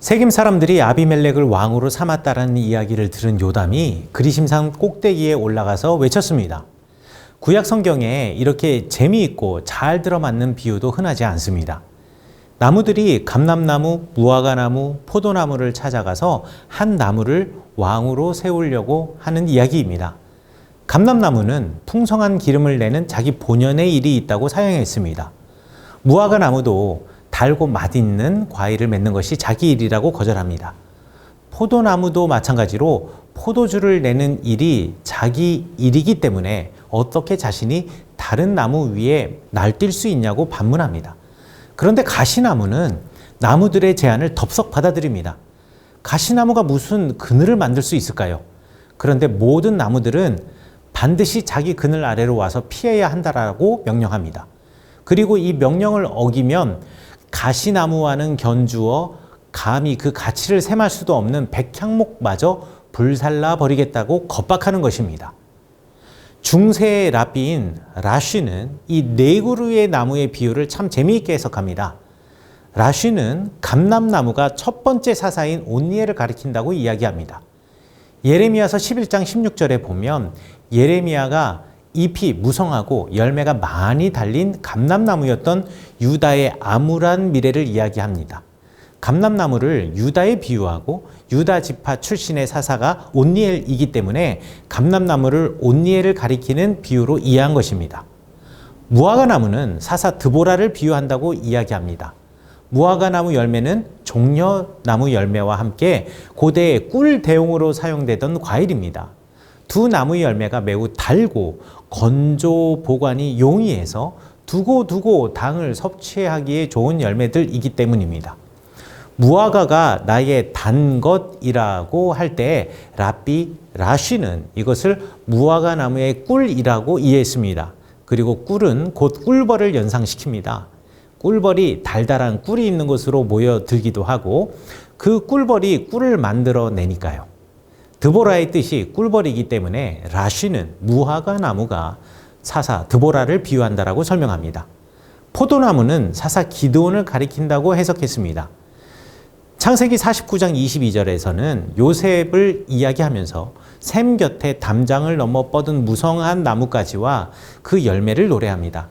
세겜 사람들이 아비멜렉을 왕으로 삼았다라는 이야기를 들은 요담이 그리심산 꼭대기에 올라가서 외쳤습니다. 구약 성경에 이렇게 재미있고 잘 들어맞는 비유도 흔하지 않습니다. 나무들이 감람나무, 무화과나무, 포도나무를 찾아가서 한 나무를 왕으로 세우려고 하는 이야기입니다. 감람나무는 풍성한 기름을 내는 자기 본연의 일이 있다고 사용했습니다. 무화과나무도 달고 맛있는 과일을 맺는 것이 자기 일이라고 거절합니다. 포도나무도 마찬가지로 포도주를 내는 일이 자기 일이기 때문에 어떻게 자신이 다른 나무 위에 날뛸 수 있냐고 반문합니다. 그런데 가시나무는 나무들의 제안을 덥석 받아들입니다. 가시나무가 무슨 그늘을 만들 수 있을까요? 그런데 모든 나무들은 반드시 자기 그늘 아래로 와서 피해야 한다라고 명령합니다. 그리고 이 명령을 어기면 가시나무와는 견주어 감히 그 가치를 셈할 수도 없는 백향목마저 불살라 버리겠다고 겁박하는 것입니다. 중세의 랍비인 라쉬는 이 네 그루의 나무의 비유를 참 재미있게 해석합니다. 라쉬는 감람나무가 첫 번째 사사인 온니엘을 가리킨다고 이야기합니다. 예레미야서 11장 16절에 보면 예레미야가 잎이 무성하고 열매가 많이 달린 감람나무였던 유다의 암울한 미래를 이야기합니다. 감람나무를 유다에 비유하고 유다 지파 출신의 사사가 온니엘이기 때문에 감람나무를 온니엘을 가리키는 비유로 이해한 것입니다. 무화과나무는 사사 드보라를 비유한다고 이야기합니다. 무화과나무 열매는 종려나무 열매와 함께 고대의 꿀 대용으로 사용되던 과일입니다. 두 나무의 열매가 매우 달고 건조 보관이 용이해서 두고 당을 섭취하기에 좋은 열매들이기 때문입니다. 무화과가 나의 단 것이라고 할 때 랍비 라쉬는 이것을 무화과나무의 꿀이라고 이해했습니다. 그리고 꿀은 곧 꿀벌을 연상시킵니다. 꿀벌이 달달한 꿀이 있는 곳으로 모여들기도 하고 그 꿀벌이 꿀을 만들어내니까요. 드보라의 뜻이 꿀벌이기 때문에 라쉬는 무화과나무가 사사 드보라를 비유한다라고 설명합니다. 포도나무는 사사 기드온을 가리킨다고 해석했습니다. 창세기 49장 22절에서는 요셉을 이야기하면서 셈 곁에 담장을 넘어 뻗은 무성한 나뭇가지와 그 열매를 노래합니다.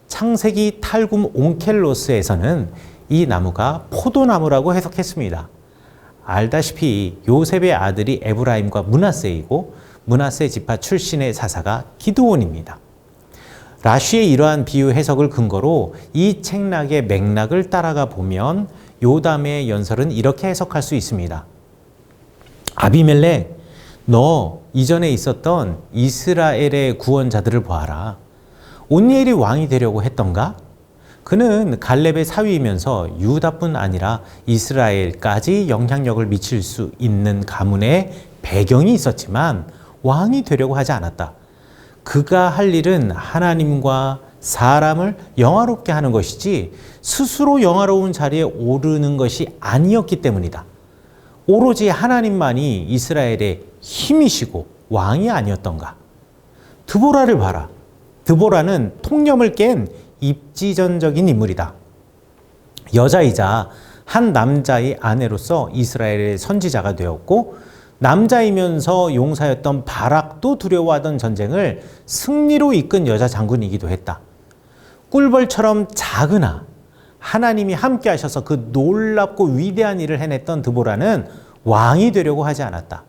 창세기 탈굼 온켈로스에서는 이 나무가 포도나무라고 해석했습니다. 알다시피 요셉의 아들이 에브라임과 므낫세이고 므낫세 지파 출신의 사사가 기드온입니다. 라쉬의 이러한 비유 해석을 근거로 이 책락의 맥락을 따라가 보면 요담의 연설은 이렇게 해석할 수 있습니다. 아비멜렉, 너 이전에 있었던 이스라엘의 구원자들을 보아라. 온니엘이 왕이 되려고 했던가? 그는 갈렙의 사위이면서 유다뿐 아니라 이스라엘까지 영향력을 미칠 수 있는 가문의 배경이 있었지만 왕이 되려고 하지 않았다. 그가 할 일은 하나님과 사람을 영화롭게 하는 것이지 스스로 영화로운 자리에 오르는 것이 아니었기 때문이다. 오로지 하나님만이 이스라엘의 힘이시고 왕이 아니었던가. 드보라를 봐라. 드보라는 통념을 깬 입지전적인 인물이다. 여자이자 한 남자의 아내로서 이스라엘의 선지자가 되었고 남자이면서 용사였던 바락도 두려워하던 전쟁을 승리로 이끈 여자 장군이기도 했다. 꿀벌처럼 작으나 하나님이 함께 하셔서 그 놀랍고 위대한 일을 해냈던 드보라는 왕이 되려고 하지 않았다.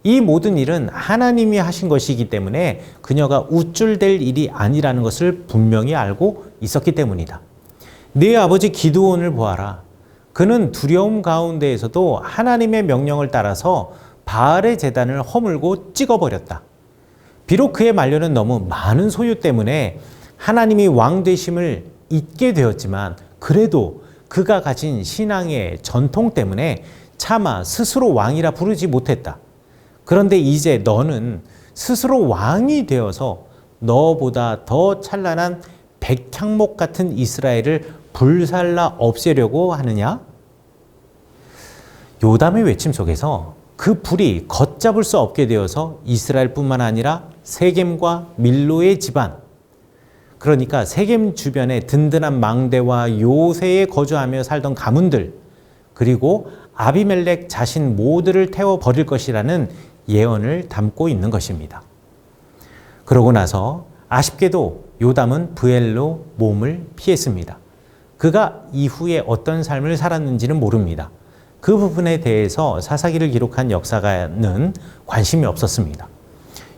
이 모든 일은 하나님이 하신 것이기 때문에 그녀가 우쭐댈 일이 아니라는 것을 분명히 알고 있었기 때문이다. 네 아버지 기드온을 보아라. 그는 두려움 가운데에서도 하나님의 명령을 따라서 바알의 제단을 허물고 찍어버렸다. 비록 그의 만료는 너무 많은 소유 때문에 하나님이 왕 되심을 잊게 되었지만 그래도 그가 가진 신앙의 전통 때문에 차마 스스로 왕이라 부르지 못했다. 그런데 이제 너는 스스로 왕이 되어서 너보다 더 찬란한 백향목 같은 이스라엘을 불살라 없애려고 하느냐? 요담의 외침 속에서 그 불이 걷잡을 수 없게 되어서 이스라엘뿐만 아니라 세겜과 밀로의 집안, 그러니까 세겜 주변에 든든한 망대와 요새에 거주하며 살던 가문들, 그리고 아비멜렉 자신 모두를 태워 버릴 것이라는 예언을 담고 있는 것입니다. 그러고 나서 아쉽게도 요담은 브엘로 몸을 피했습니다. 그가 이후에 어떤 삶을 살았는지는 모릅니다. 그 부분에 대해서 사사기를 기록한 역사가는 관심이 없었습니다.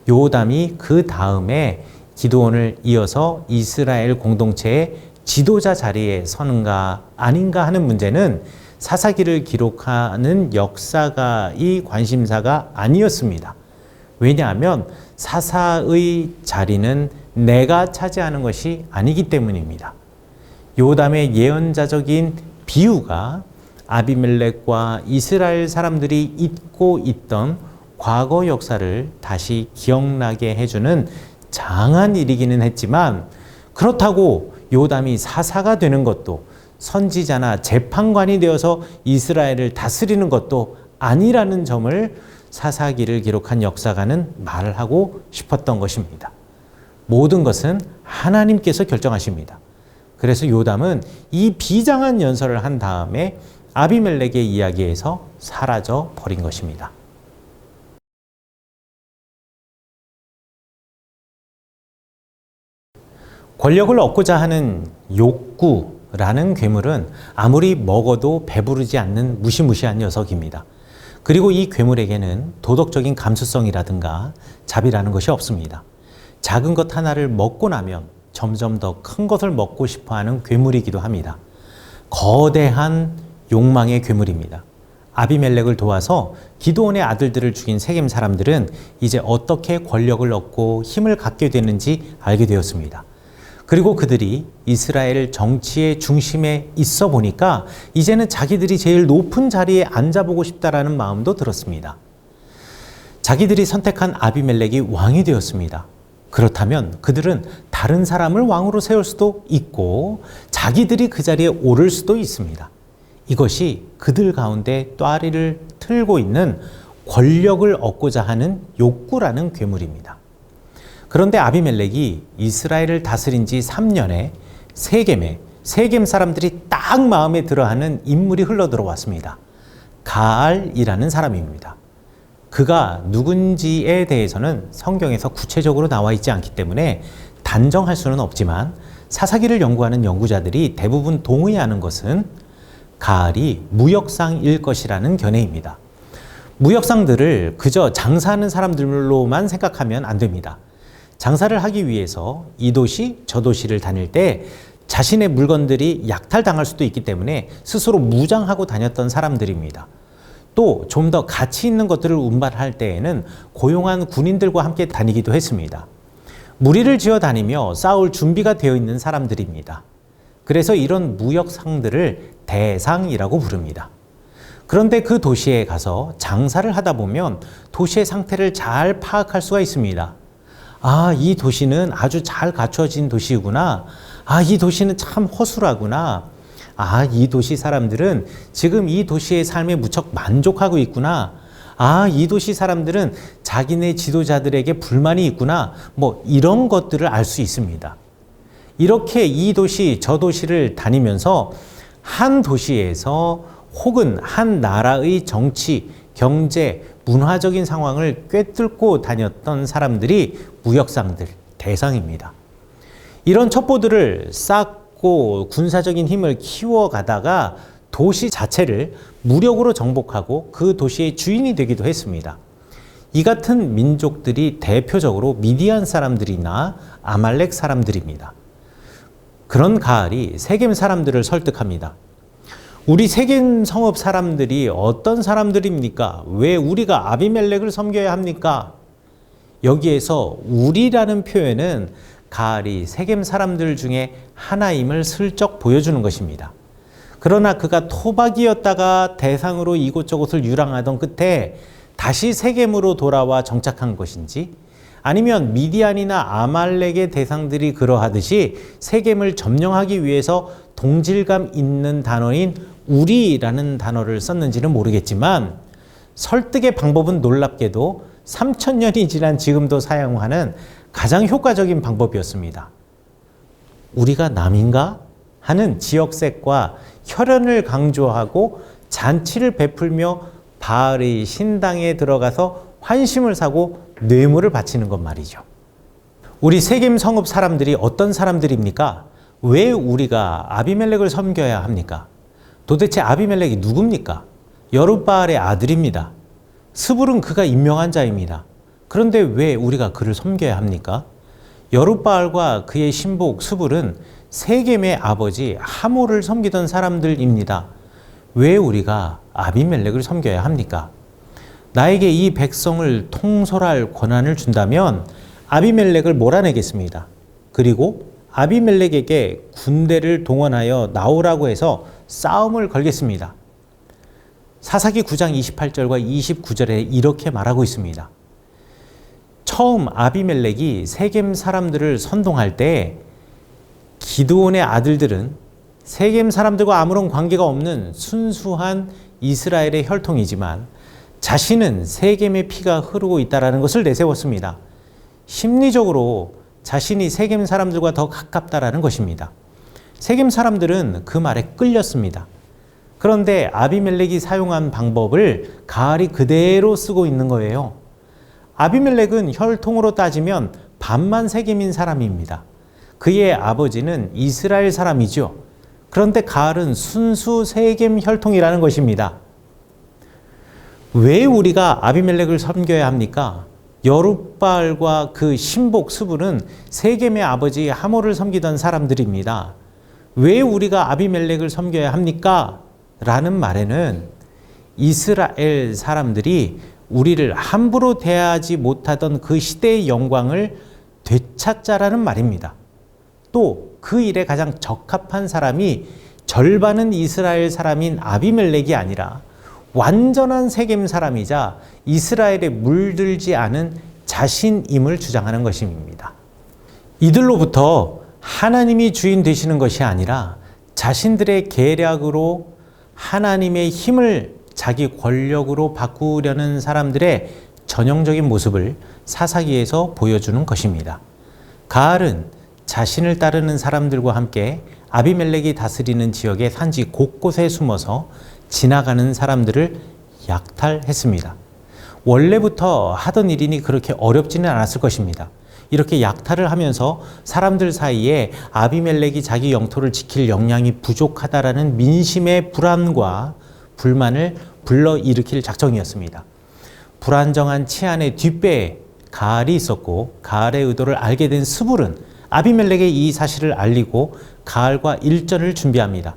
요담이 그 다음에 기드온을 이어서 이스라엘 공동체의 지도자 자리에 서는가 아닌가 하는 문제는 사사기를 기록하는 역사가의 관심사가 아니었습니다. 왜냐하면 사사의 자리는 내가 차지하는 것이 아니기 때문입니다. 요담의 예언자적인 비유가 아비멜렉과 이스라엘 사람들이 잊고 있던 과거 역사를 다시 기억나게 해주는 장한 일이기는 했지만, 그렇다고 요담이 사사가 되는 것도 선지자나 재판관이 되어서 이스라엘을 다스리는 것도 아니라는 점을 사사기를 기록한 역사가는 말을 하고 싶었던 것입니다. 모든 것은 하나님께서 결정하십니다. 그래서 요담은 이 비장한 연설을 한 다음에 아비멜렉의 이야기에서 사라져 버린 것입니다. 권력을 얻고자 하는 욕구라는 괴물은 아무리 먹어도 배부르지 않는 무시무시한 녀석입니다. 그리고 이 괴물에게는 도덕적인 감수성이라든가 자비라는 것이 없습니다. 작은 것 하나를 먹고 나면 점점 더 큰 것을 먹고 싶어하는 괴물이기도 합니다. 거대한 욕망의 괴물입니다. 아비멜렉을 도와서 기드온의 아들들을 죽인 세겜 사람들은 이제 어떻게 권력을 얻고 힘을 갖게 되는지 알게 되었습니다. 그리고 그들이 이스라엘 정치의 중심에 있어 보니까 이제는 자기들이 제일 높은 자리에 앉아보고 싶다라는 마음도 들었습니다. 자기들이 선택한 아비멜렉이 왕이 되었습니다. 그렇다면 그들은 다른 사람을 왕으로 세울 수도 있고 자기들이 그 자리에 오를 수도 있습니다. 이것이 그들 가운데 또아리를 틀고 있는 권력을 얻고자 하는 욕구라는 괴물입니다. 그런데 아비멜렉이 이스라엘을 다스린 지 3년에 세겜 사람들이 딱 마음에 들어하는 인물이 흘러들어왔습니다. 가알이라는 사람입니다. 그가 누군지에 대해서는 성경에서 구체적으로 나와 있지 않기 때문에 단정할 수는 없지만 사사기를 연구하는 연구자들이 대부분 동의하는 것은 가알이 무역상일 것이라는 견해입니다. 무역상들을 그저 장사하는 사람들로만 생각하면 안 됩니다. 장사를 하기 위해서 이 도시 저 도시를 다닐 때 자신의 물건들이 약탈당할 수도 있기 때문에 스스로 무장하고 다녔던 사람들입니다. 또 좀 더 가치 있는 것들을 운반할 때에는 고용한 군인들과 함께 다니기도 했습니다. 무리를 지어 다니며 싸울 준비가 되어 있는 사람들입니다. 그래서 이런 무역상들을 대상이라고 부릅니다. 그런데 그 도시에 가서 장사를 하다 보면 도시의 상태를 잘 파악할 수가 있습니다. 아, 이 도시는 아주 잘 갖춰진 도시구나. 아, 이 도시는 참 허술하구나. 아, 이 도시 사람들은 지금 이 도시의 삶에 무척 만족하고 있구나. 아, 이 도시 사람들은 자기네 지도자들에게 불만이 있구나. 뭐 이런 것들을 알 수 있습니다. 이렇게 이 도시 저 도시를 다니면서 한 도시에서 혹은 한 나라의 정치, 경제, 문화적인 상황을 꿰뚫고 다녔던 사람들이 무역상들, 대상입니다. 이런 첩보들을 쌓고 군사적인 힘을 키워가다가 도시 자체를 무력으로 정복하고 그 도시의 주인이 되기도 했습니다. 이 같은 민족들이 대표적으로 미디안 사람들이나 아말렉 사람들입니다. 그런 가알이 세겜 사람들을 설득합니다. 우리 세겜 성읍 사람들이 어떤 사람들입니까? 왜 우리가 아비멜렉을 섬겨야 합니까? 여기에서 우리라는 표현은 가알이 세겜 사람들 중에 하나임을 슬쩍 보여주는 것입니다. 그러나 그가 토박이었다가 대상으로 이곳저곳을 유랑하던 끝에 다시 세겜으로 돌아와 정착한 것인지, 아니면 미디안이나 아말렉의 대상들이 그러하듯이 세겜을 점령하기 위해서 동질감 있는 단어인 우리라는 단어를 썼는지는 모르겠지만 설득의 방법은 놀랍게도 3000년이 지난 지금도 사용하는 가장 효과적인 방법이었습니다. 우리가 남인가? 하는 지역색과 혈연을 강조하고 잔치를 베풀며 바알의 신당에 들어가서 환심을 사고 뇌물을 바치는 것 말이죠. 우리 세겜 성읍 사람들이 어떤 사람들입니까? 왜 우리가 아비멜렉을 섬겨야 합니까? 도대체 아비멜렉이 누굽니까? 여룻바알의 아들입니다. 스불은 그가 임명한 자입니다. 그런데 왜 우리가 그를 섬겨야 합니까? 여룻바알과 그의 신복 스불은 세겜의 아버지 하몰을 섬기던 사람들입니다. 왜 우리가 아비멜렉을 섬겨야 합니까? 나에게 이 백성을 통솔할 권한을 준다면 아비멜렉을 몰아내겠습니다. 그리고 아비멜렉에게 군대를 동원하여 나오라고 해서 싸움을 걸겠습니다. 사사기 9장 28절과 29절에 이렇게 말하고 있습니다. 처음 아비멜렉이 세겜 사람들을 선동할 때 기드온의 아들들은 세겜 사람들과 아무런 관계가 없는 순수한 이스라엘의 혈통이지만 자신은 세겜의 피가 흐르고 있다는 것을 내세웠습니다. 심리적으로 자신이 세겜 사람들과 더 가깝다라는 것입니다. 세겜 사람들은 그 말에 끌렸습니다. 그런데 아비멜렉이 사용한 방법을 가알이 그대로 쓰고 있는 거예요. 아비멜렉은 혈통으로 따지면 반만 세겜인 사람입니다. 그의 아버지는 이스라엘 사람이죠. 그런데 가알은 순수 세겜 혈통이라는 것입니다. 왜 우리가 아비멜렉을 섬겨야 합니까? 여룻바알과 그 신복 스불은 세겜의 아버지 하몰을 섬기던 사람들입니다. 왜 우리가 아비멜렉을 섬겨야 합니까? 라는 말에는 이스라엘 사람들이 우리를 함부로 대하지 못하던 그 시대의 영광을 되찾자라는 말입니다. 또 그 일에 가장 적합한 사람이 절반은 이스라엘 사람인 아비멜렉이 아니라 완전한 세겜 사람이자 이스라엘에 물들지 않은 자신임을 주장하는 것입니다. 이들로부터 하나님이 주인 되시는 것이 아니라 자신들의 계략으로 하나님의 힘을 자기 권력으로 바꾸려는 사람들의 전형적인 모습을 사사기에서 보여주는 것입니다. 가알은 자신을 따르는 사람들과 함께 아비멜렉이 다스리는 지역의 산지 곳곳에 숨어서 지나가는 사람들을 약탈했습니다. 원래부터 하던 일이니 그렇게 어렵지는 않았을 것입니다. 이렇게 약탈을 하면서 사람들 사이에 아비멜렉이 자기 영토를 지킬 역량이 부족하다라는 민심의 불안과 불만을 불러일으킬 작정이었습니다. 불안정한 치안의 뒷배에 가알이 있었고 가알의 의도를 알게 된 스불은 아비멜렉에 이 사실을 알리고 가알과 일전을 준비합니다.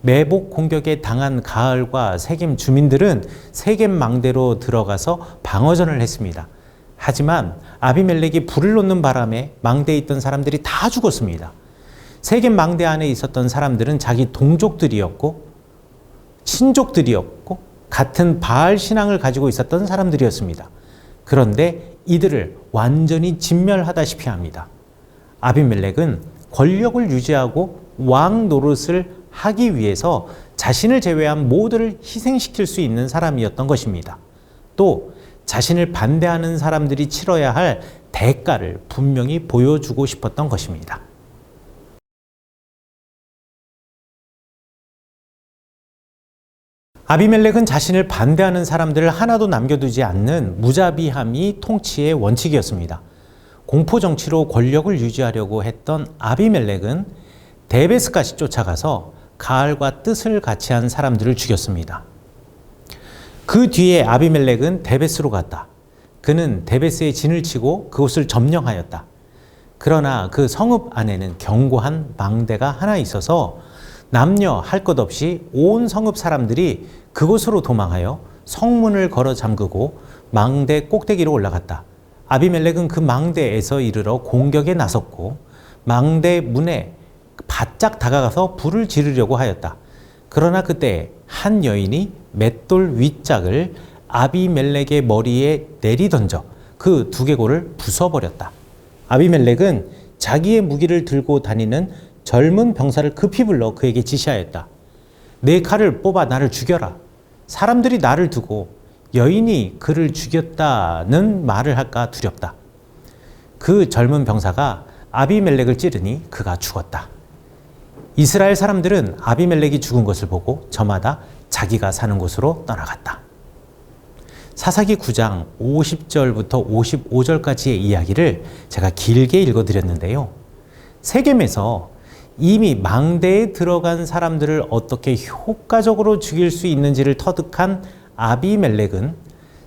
매복 공격에 당한 가알과 세겜 주민들은 세겜 망대로 들어가서 방어전을 했습니다. 하지만 아비멜렉이 불을 놓는 바람에 망대에 있던 사람들이 다 죽었습니다. 세겜 망대 안에 있었던 사람들은 자기 동족들이었고 친족들이었고 같은 바알 신앙을 가지고 있었던 사람들이었습니다. 그런데 이들을 완전히 진멸하다시피 합니다. 아비멜렉은 권력을 유지하고 왕 노릇을 하기 위해서 자신을 제외한 모두를 희생시킬 수 있는 사람이었던 것입니다. 또 자신을 반대하는 사람들이 치러야 할 대가를 분명히 보여주고 싶었던 것입니다. 아비멜렉은 자신을 반대하는 사람들을 하나도 남겨두지 않는 무자비함이 통치의 원칙이었습니다. 공포정치로 권력을 유지하려고 했던 아비멜렉은 데베스까지 쫓아가서 가알과 뜻을 같이 한 사람들을 죽였습니다. 그 뒤에 아비멜렉은 데베스로 갔다. 그는 데베스에 진을 치고 그곳을 점령하였다. 그러나 그 성읍 안에는 견고한 망대가 하나 있어서 남녀 할 것 없이 온 성읍 사람들이 그곳으로 도망하여 성문을 걸어 잠그고 망대 꼭대기로 올라갔다. 아비멜렉은 그 망대에서 이르러 공격에 나섰고 망대 문에 바짝 다가가서 불을 지르려고 하였다. 그러나 그때 한 여인이 맷돌 윗짝을 아비멜렉의 머리에 내리던져 그 두개골을 부숴버렸다. 아비멜렉은 자기의 무기를 들고 다니는 젊은 병사를 급히 불러 그에게 지시하였다. 내 칼을 뽑아 나를 죽여라. 사람들이 나를 두고 여인이 그를 죽였다는 말을 할까 두렵다. 그 젊은 병사가 아비멜렉을 찌르니 그가 죽었다. 이스라엘 사람들은 아비멜렉이 죽은 것을 보고 저마다 자기가 사는 곳으로 떠나갔다. 사사기 9장 50절부터 55절까지의 이야기를 제가 길게 읽어드렸는데요. 세겜에서 이미 망대에 들어간 사람들을 어떻게 효과적으로 죽일 수 있는지를 터득한 아비멜렉은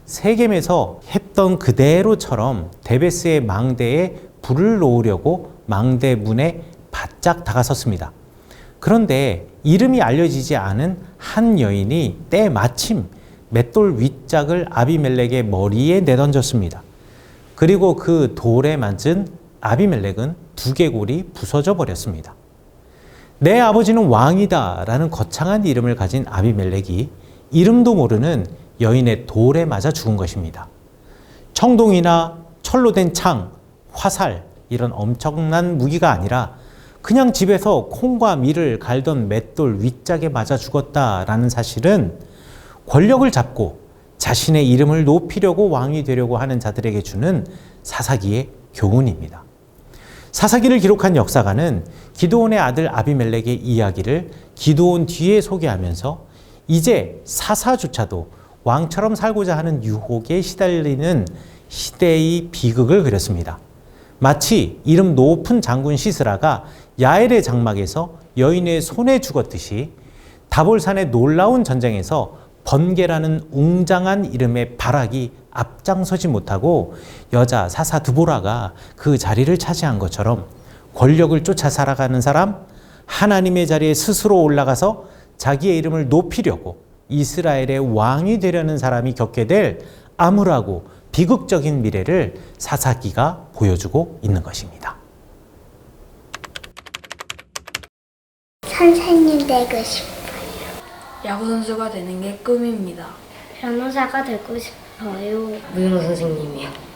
세겜에서 했던 그대로처럼 데베스의 망대에 불을 놓으려고 망대 문에 바짝 다가섰습니다. 그런데 이름이 알려지지 않은 한 여인이 때마침 맷돌 윗짝을 아비멜렉의 머리에 내던졌습니다. 그리고 그 돌에 맞은 아비멜렉은 두개골이 부서져 버렸습니다. 내 아버지는 왕이다 라는 거창한 이름을 가진 아비멜렉이 이름도 모르는 여인의 돌에 맞아 죽은 것입니다. 청동이나 철로 된 창, 화살 이런 엄청난 무기가 아니라 그냥 집에서 콩과 밀을 갈던 맷돌 윗짝에 맞아 죽었다라는 사실은 권력을 잡고 자신의 이름을 높이려고 왕이 되려고 하는 자들에게 주는 사사기의 교훈입니다. 사사기를 기록한 역사가는 기드온의 아들 아비멜렉의 이야기를 기드온 뒤에 소개하면서 이제 사사조차도 왕처럼 살고자 하는 유혹에 시달리는 시대의 비극을 그렸습니다. 마치 이름 높은 장군 시스라가 야엘의 장막에서 여인의 손에 죽었듯이 다볼산의 놀라운 전쟁에서 번개라는 웅장한 이름의 바락이 앞장서지 못하고 여자 사사 드보라가 그 자리를 차지한 것처럼 권력을 쫓아 살아가는 사람, 하나님의 자리에 스스로 올라가서 자기의 이름을 높이려고 이스라엘의 왕이 되려는 사람이 겪게 될 암울하고 비극적인 미래를 사사기가 보여주고 있는 것입니다. 선생님 되고 싶어요. 야구선수가 되는 게 꿈입니다. 변호사가 되고 싶어요. 무용사 선생님이요.